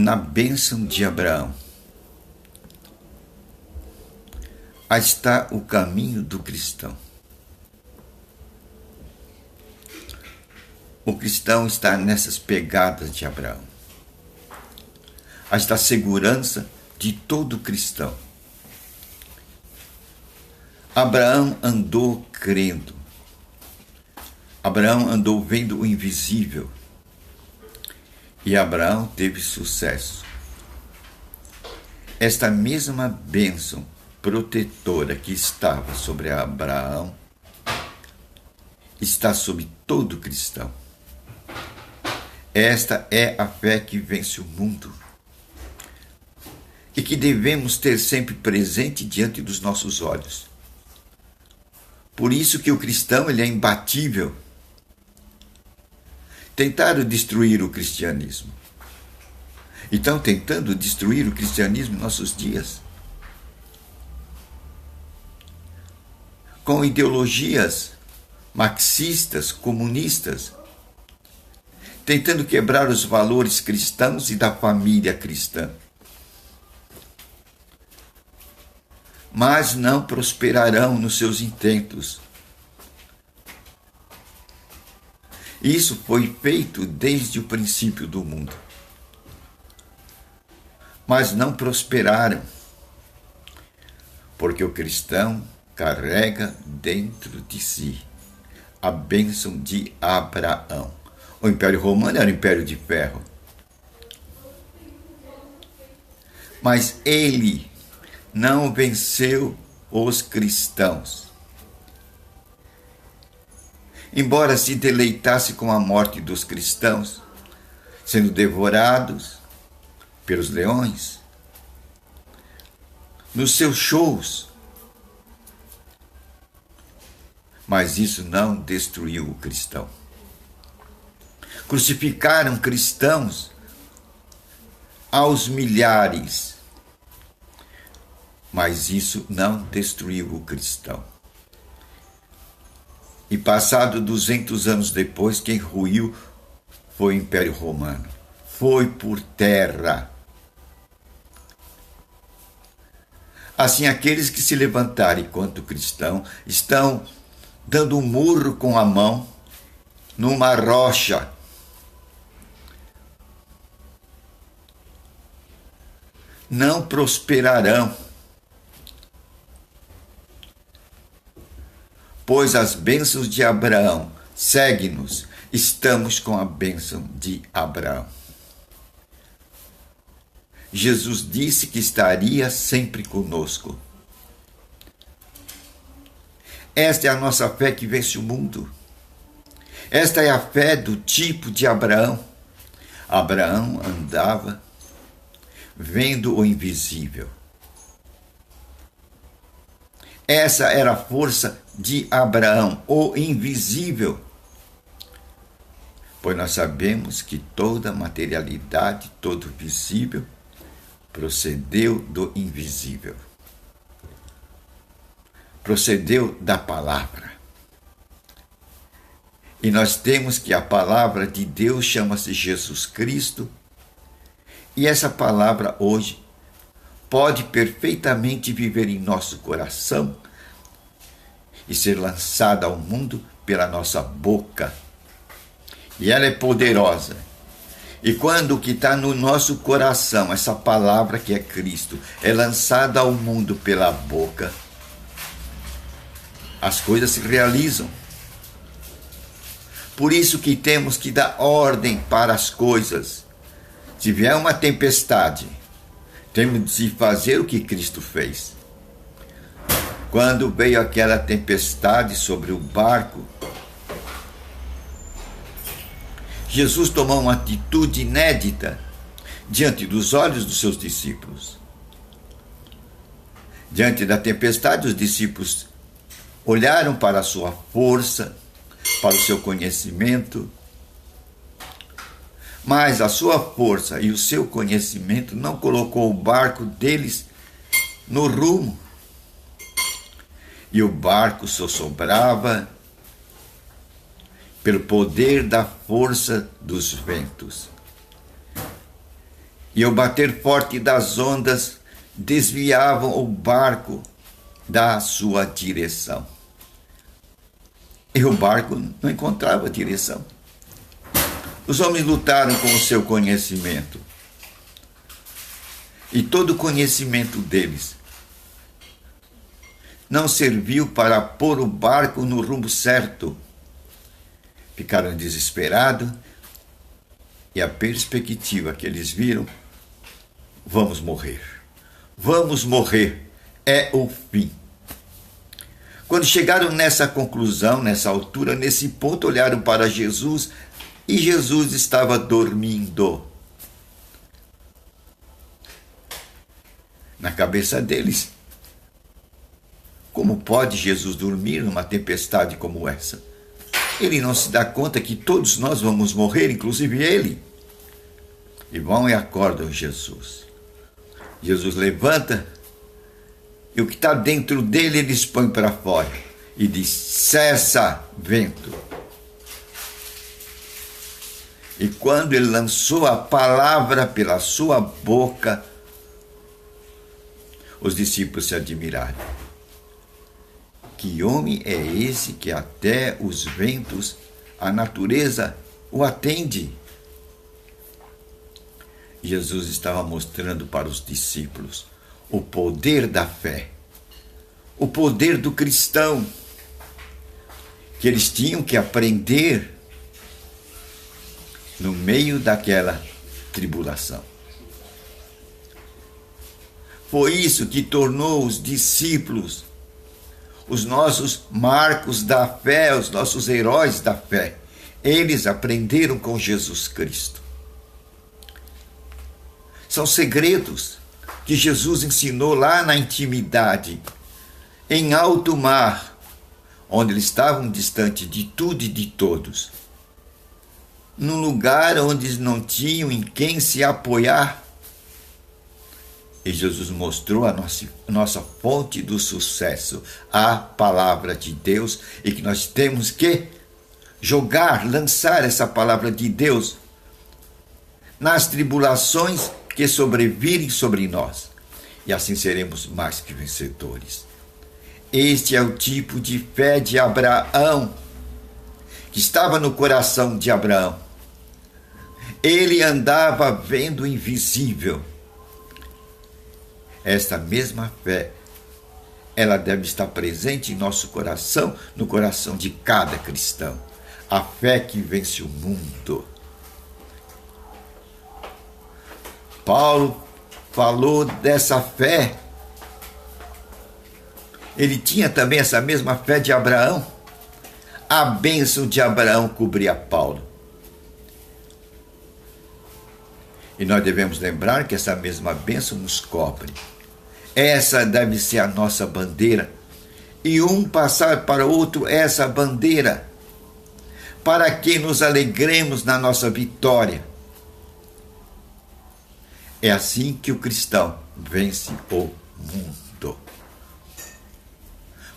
Na bênção de Abraão, aí está o caminho do cristão. O cristão está nessas pegadas de Abraão. Aí está a segurança de todo cristão. Abraão andou crendo. Abraão andou vendo o invisível. E Abraão teve sucesso. Esta mesma bênção protetora que estava sobre Abraão está sobre todo cristão. Esta é a fé que vence o mundo e que devemos ter sempre presente diante dos nossos olhos. Por isso que o cristão ele é imbatível. Tentaram destruir o cristianismo. E estão tentando destruir o cristianismo em nossos dias. Com ideologias marxistas, comunistas, tentando quebrar os valores cristãos e da família cristã. Mas não prosperarão nos seus intentos. Isso foi feito desde o princípio do mundo. Mas não prosperaram, porque o cristão carrega dentro de si a bênção de Abraão. O Império Romano era um império de ferro. Mas ele não venceu os cristãos. Embora se deleitasse com a morte dos cristãos, sendo devorados pelos leões, nos seus shows, mas isso não destruiu o cristão. Crucificaram cristãos aos milhares, mas isso não destruiu o cristão. E passado 200 anos depois, quem ruiu foi o Império Romano. Foi por terra. Assim, aqueles que se levantarem enquanto cristão estão dando um murro com a mão numa rocha. Não prosperarão, pois as bênçãos de Abraão seguem-nos, estamos com a bênção de Abraão. Jesus disse que estaria sempre conosco. Esta é a nossa fé que vence o mundo. Esta é a fé do tipo de Abraão. Abraão andava vendo o invisível. Essa era a força de Abraão, o invisível. Pois nós sabemos que toda materialidade, todo visível, procedeu do invisível. Procedeu da palavra. E nós temos que a palavra de Deus chama-se Jesus Cristo. E essa palavra hoje pode perfeitamente viver em nosso coração e ser lançada ao mundo pela nossa boca. E ela é poderosa. E quando o que está no nosso coração, essa palavra que é Cristo, é lançada ao mundo pela boca, as coisas se realizam. Por isso que temos que dar ordem para as coisas. Se vier uma tempestade, temos de fazer o que Cristo fez. Quando veio aquela tempestade sobre o barco, Jesus tomou uma atitude inédita diante dos olhos dos seus discípulos. Diante da tempestade, os discípulos olharam para a sua força, para o seu conhecimento, mas a sua força e o seu conhecimento não colocou o barco deles no rumo. E o barco sossobrava pelo poder da força dos ventos. e o bater forte das ondas desviavam o barco da sua direção. E o barco não encontrava direção. Os homens lutaram com o seu conhecimento. E todo o conhecimento deles não serviu para pôr o barco no rumo certo. Ficaram desesperados e a perspectiva que eles viram: vamos morrer. Vamos morrer. É o fim. Quando chegaram nessa conclusão, nessa altura, nesse ponto, olharam para Jesus e Jesus estava dormindo. Na cabeça deles: como pode Jesus dormir numa tempestade como essa? Ele não se dá conta que todos nós vamos morrer, inclusive ele. E vão e acordam Jesus. Jesus levanta e o que está dentro dele eles põem para fora e diz: cessa, vento. E quando ele lançou a palavra pela sua boca, os discípulos se admiraram. Que homem é esse que até os ventos, a natureza, o atende? Jesus estava mostrando para os discípulos o poder da fé, o poder do cristão, que eles tinham que aprender no meio daquela tribulação. Foi isso que tornou os discípulos os nossos marcos da fé, os nossos heróis da fé. Eles aprenderam com Jesus Cristo. São segredos que Jesus ensinou lá na intimidade, em alto mar, onde eles estavam distante de tudo e de todos. Num lugar onde não tinham em quem se apoiar. E Jesus mostrou a nossa fonte do sucesso, a palavra de Deus, e que nós temos que jogar, lançar essa palavra de Deus nas tribulações que sobrevirem sobre nós. E assim seremos mais que vencedores. Este é o tipo de fé de Abraão, que estava no coração de Abraão. Ele andava vendo o invisível. Esta mesma fé, ela deve estar presente em nosso coração, no coração de cada cristão. A fé que vence o mundo. Paulo falou dessa fé. Ele tinha também essa mesma fé de Abraão. A bênção de Abraão cobria Paulo. E nós devemos lembrar que essa mesma bênção nos cobre. Essa deve ser a nossa bandeira. E um passar para o outro essa bandeira, para que nos alegremos na nossa vitória. É assim que o cristão vence o mundo.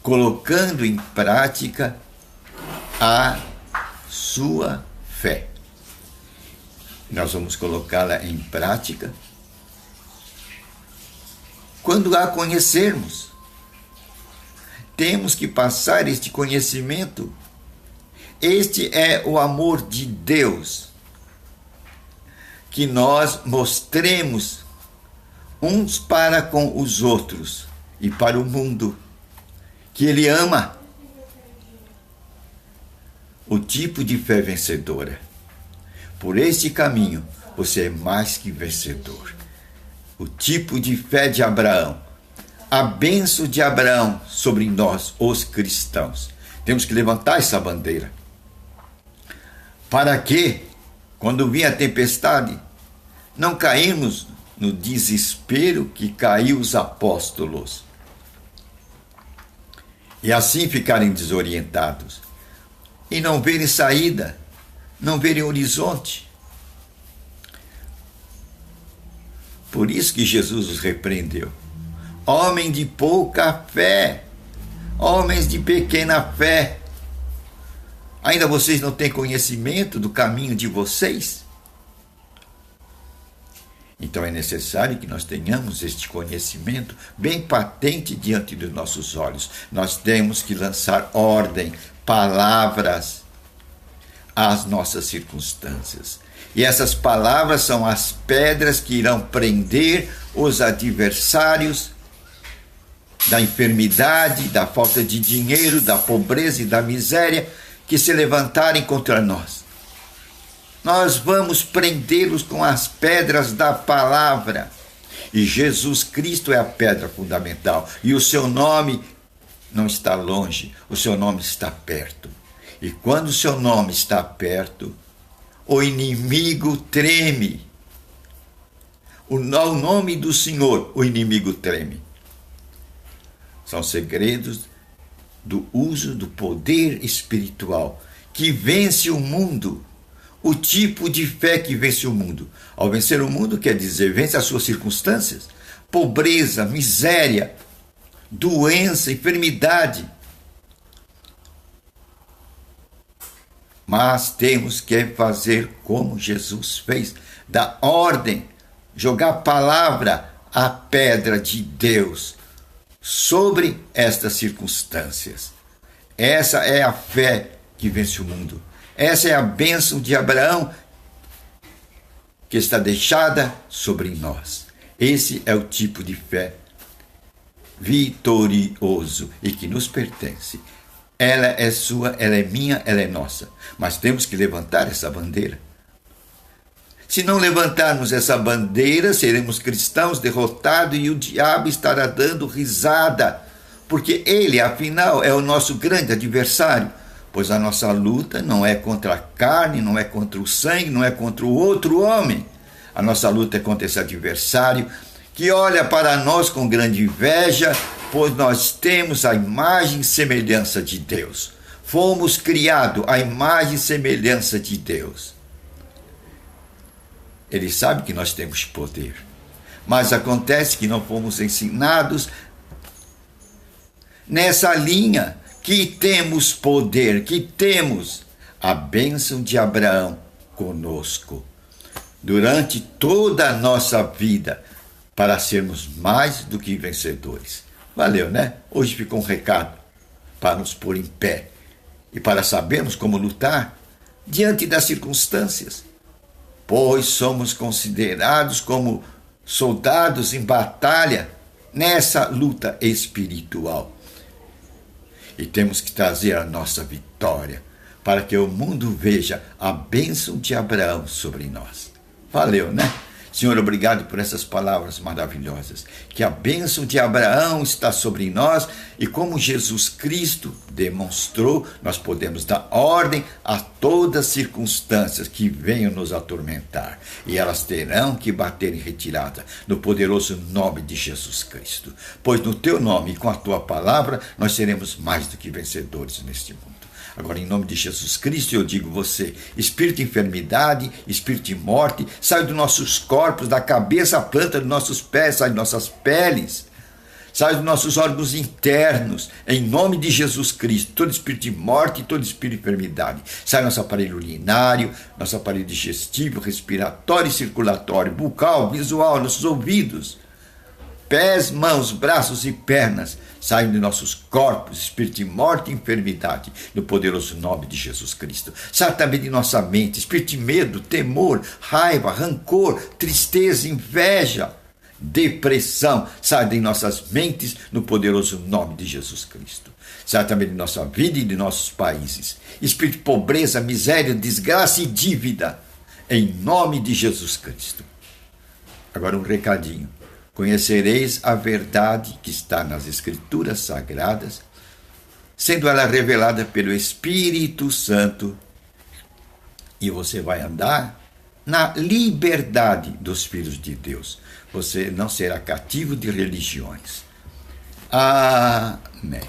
Colocando em prática a sua fé. Nós vamos colocá-la em prática quando a conhecermos. Temos que passar este conhecimento. Este é o amor de Deus. Que nós mostremos uns para com os outros e para o mundo que Ele ama. O tipo de fé vencedora. Por este caminho, você é mais que vencedor. O tipo de fé de Abraão. A bênção de Abraão sobre nós, os cristãos. Temos que levantar essa bandeira. Para que, quando vir a tempestade, não caímos no desespero que caiu os apóstolos. E assim ficarem desorientados. E não verem saída. Não verem horizonte. Por isso que Jesus os repreendeu. Homem de pouca fé, homens de pequena fé, ainda vocês não têm conhecimento do caminho de vocês? Então é necessário que nós tenhamos este conhecimento bem patente diante dos nossos olhos. Nós temos que lançar ordem, palavras às nossas circunstâncias. E essas palavras são as pedras que irão prender os adversários da enfermidade, da falta de dinheiro, da pobreza e da miséria que se levantarem contra nós. Nós vamos prendê-los com as pedras da palavra. E Jesus Cristo é a pedra fundamental. E o seu nome não está longe, o seu nome está perto. E quando o seu nome está perto, o inimigo treme. O nome do Senhor, o inimigo treme. São segredos do uso do poder espiritual que vence o mundo. O tipo de fé que vence o mundo. Ao vencer o mundo, quer dizer, vence as suas circunstâncias, pobreza, miséria, doença, enfermidade. Mas temos que fazer como Jesus fez, dar ordem, jogar a palavra, a pedra de Deus sobre estas circunstâncias. Essa é a fé que vence o mundo. Essa é a bênção de Abraão que está deixada sobre nós. Esse é o tipo de fé vitorioso e que nos pertence. Ela é sua, ela é minha, ela é nossa. Mas temos que levantar essa bandeira. Se não levantarmos essa bandeira, seremos cristãos derrotados e o diabo estará dando risada, porque ele, afinal, é o nosso grande adversário. Pois a nossa luta não é contra a carne, não é contra o sangue, não é contra o outro homem. A nossa luta é contra esse adversário que olha para nós com grande inveja, pois nós temos a imagem e semelhança de Deus. Fomos criados à imagem e semelhança de Deus. Ele sabe que nós temos poder, mas acontece que não fomos ensinados nessa linha que temos poder, que temos a bênção de Abraão conosco durante toda a nossa vida para sermos mais do que vencedores. Valeu, né? Hoje ficou um recado para nos pôr em pé e para sabermos como lutar diante das circunstâncias, pois somos considerados como soldados em batalha nessa luta espiritual. E temos que trazer a nossa vitória para que o mundo veja a bênção de Abraão sobre nós. Valeu, né? Senhor, obrigado por essas palavras maravilhosas. Que a bênção de Abraão está sobre nós e como Jesus Cristo demonstrou, nós podemos dar ordem a todas as circunstâncias que venham nos atormentar. E elas terão que bater em retirada no poderoso nome de Jesus Cristo. Pois no teu nome e com a tua palavra, nós seremos mais do que vencedores neste mundo. Agora, em nome de Jesus Cristo, eu digo você, espírito de enfermidade, espírito de morte, sai dos nossos corpos, da cabeça à planta dos nossos pés, sai de nossas peles, sai dos nossos órgãos internos, em nome de Jesus Cristo, todo espírito de morte, todo espírito de enfermidade, sai nosso aparelho urinário, nosso aparelho digestivo, respiratório e circulatório, bucal, visual, nossos ouvidos, pés, mãos, braços e pernas, saem de nossos corpos, espírito de morte e enfermidade, no poderoso nome de Jesus Cristo. Sai também de nossa mente, espírito de medo, temor, raiva, rancor, tristeza, inveja, depressão, sai de nossas mentes, no poderoso nome de Jesus Cristo. Sai também de nossa vida e de nossos países. Espírito de pobreza, miséria, desgraça e dívida, em nome de Jesus Cristo. Agora um recadinho. Conhecereis a verdade que está nas Escrituras Sagradas, sendo ela revelada pelo Espírito Santo, e você vai andar na liberdade dos filhos de Deus. Você não será cativo de religiões. Amém.